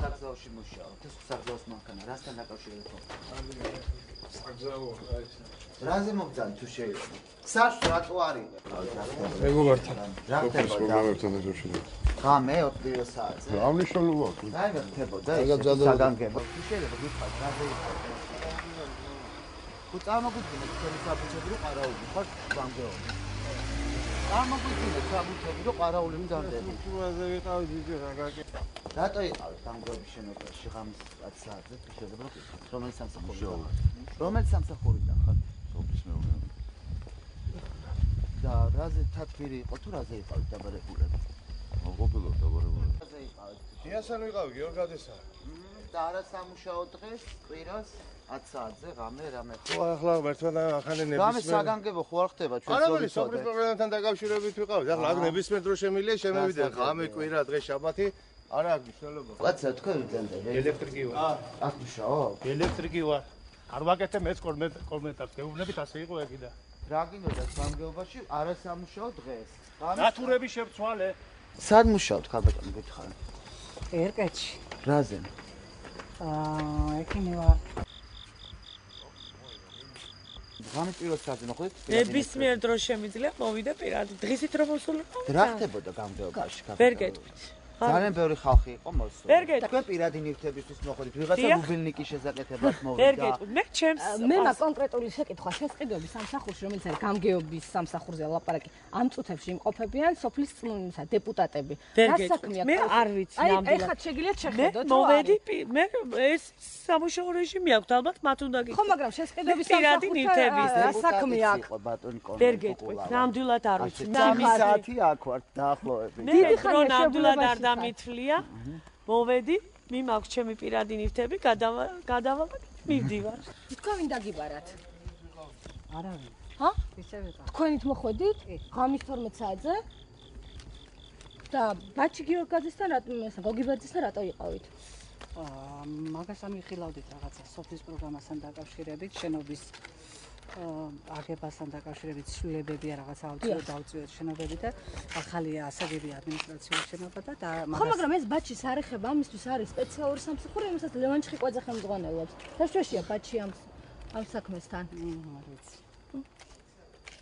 საგზაოში მუშაობ. ეს საგზაოს მანქანა რასთან დაკავშირებით? საგზაო, რაზე მოგძან თუ შეიძლება? საშ რატო არის? მეგობართან. რა ხდება? ღამე 2 საათზე. რა მნიშვნელობა აქვს? აი ხდებოდა ეს საგანგებო. თუ შეიძლება გითხრათ რაზე იყო? თუ წარმოგვიდგინეთ თქვენი საფუძვები რომ ყარაული ხარ განგეობ. წარმოგვიდგინეთ საფუძვები რომ ყარაული მძარდები. ფუაზე ვიყავი ძიძე რა გაკეთე. რატო იყავით განგეობის შენობაში ღამის 10 საათზე? თუ შეიძლება რომ გითხრათ რომელი სამსახური? რომელი სამსახურიდან ხარ? სოფლის მეურნეობა. და რაზე თათბირი იყო თუ რაზე იყავით დაბარეულები? ყოფილიყო დაბარეულები. რაზე იყავით? დიასან ვიყავი გიორგადესა. და არა სამუშაო დღეს კვირას 10 საათზე ღამე რამე ხო? ხო ახლა ერთმანეთთან ახალი ღამე ნებისმიერ. საგანგებო ხო არ ხდება ჩვენ არამედ სოფლის პროგრამებთან დაკავშირებით ვიყავით. ახლა აქ ნებისმიერ დრო შემიძლია შემევიდე ღამე კვირა დღე შაბათი. არა აქვს მნიშვნელობა. კაცო თქვენ ვიძენდები? ელექტრიკი ვარ. აქ მუშაობ? ელექტრიკი ვარ. არ ვაკეთე მეც კომენტარს. გეუბნებით ასე იყო ეგი და. რა გინდოდა სამგეობაში არა სამუშაო დღეს? ნატურები შევცვალე. სად მუშაობთ ქალბატონო გითხარი? ერკეთში. რაზე? ექიმი ვარ. ღამე პირველ საათზე მოხდით? ნებისმიერ დროს შემიძლია მოვიდე პირად. დღისით რომ მოსულიყავ? რა ხდებოდა გამგეობაში? ვერ გეტყვით. ძალიან ბევრი ხალხი იყო მოსული. ვერ გეტყვით. თქვენ პირადი ნივთებისთვის მოხდით? ვიღაცა რუბილნიკის შესაკეთებლად მოვიდა? ვერ გეტყვით. მე ჩემს მე მაგ კონკრეტული შეკითხვა შესყიდვების სამსახურში, რომელიც არის გამგეობის სამსახურზე ლაპარაკი, ამ წუთებში იმყოფებიან სოფლის წმუნდისა დეპუტატები. ვერ გეტყვით. მე არ ვიცი ნამდვილად. აი, ეხლა შეგიძლიათ შეხედოთ, რომ მოვედი, მე ეს სამუშაო რეჟიმი აქვს, ალბათ მათ უნდა გიქცეთ. ხო, მაგრამ შესყიდვების პირადი ნივთების რა საქმე აქვს? ვერ გეტყვით. ნამდვილად არ ვიცი. საათი აქ ვარ დაახლოებით. მე რო ნამდვილად არ დამითვლია, მოვედი, მიმაქვს ჩემი პირადი ნივთები, გადავალ, მივდივარ. თქვენ ვინ დაგიბარათ? არავინ. ჰა? თქვენით მოხვედით? ღამის 12 საათზე? და ბაჩი გიორგაძესთან რატომ ესა გოგიბერძესთან რატო იყავით? მაგას ამიხილავდით რაღაცა სოფლის პროგრამასთან დაკავშირებით, შენობის აგებასთან დაკავშირებით ცვლილებები რაღაცა დავწიოთ შენობები და ახალი ასაგები ადმინისტრაციული შენობა და ხო, მაგრამ ეს ბაჩის არეხება ამისთვის არის სპეციალური სამსახური, რომელსაც ლევან ჩხიკვაძე ხელმძღვანელობს. და შეშია ბაჩი ამ საქმესთან. არ ვიცი.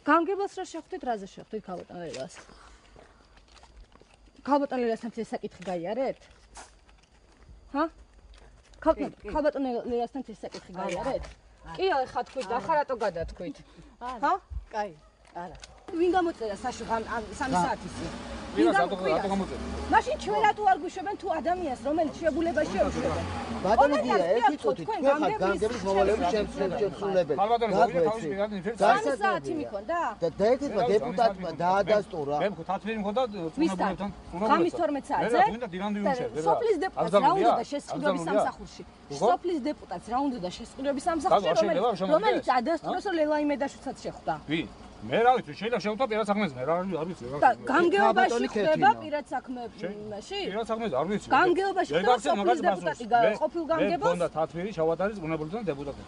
განგებას რა შეხვდით, რაზე შეხვდით ქალბატონ ლელას? ქალბატონ ლელასთან ეს საკითხი გაიარეთ? ჰა? ქალბატონ ლელასთან ეს საკითხი გაიარეთ? კი, ახლა თქვით, ახლა რატო გადათქვით? ჰა? კაი, არა. ვინ გამოწერა საშუ 3 საათის? ვინ გამოწერა? მაშინ ჩვენ რატო არ გვიშვებენ თუ ადამიანს, რომელიც შეებულებაში შეუშვებენ? ბატონო გია, ერთი წუთი თქვენ ხარ განგების მოვალეობის შემსრულებელი. ქალბატონო, 3 საათი მიქონდა? და ერთმა დეპუტატმა დაადასტურა. მე თათბირი მქონდა წუნებულებთან. ღამის 12 საათზე? სოფლის დეპუტატს რა უნდა და შესყიდვების სამსახურში? სოფლის დეპუტატს რა უნდა და შესყიდვების სამსახურში, რომელიც ადასტურებს რომ ლელა იმედაშვილსაც შეხვდა? ვინ? მე რა ვიცი, შეიძლება შევხვდა პირად საქმეზე, მე რა ვიცი. და გამგეობაში ხდება პირად საქმეში? პირად საქმეზე არ ვიცი. გამგეობაში ხდება სოფლის დეპუტატი ყოფილ გამგებოს? მე მქონდა თათბირი, შავადარი, წუნებულებთან დეპუტატი.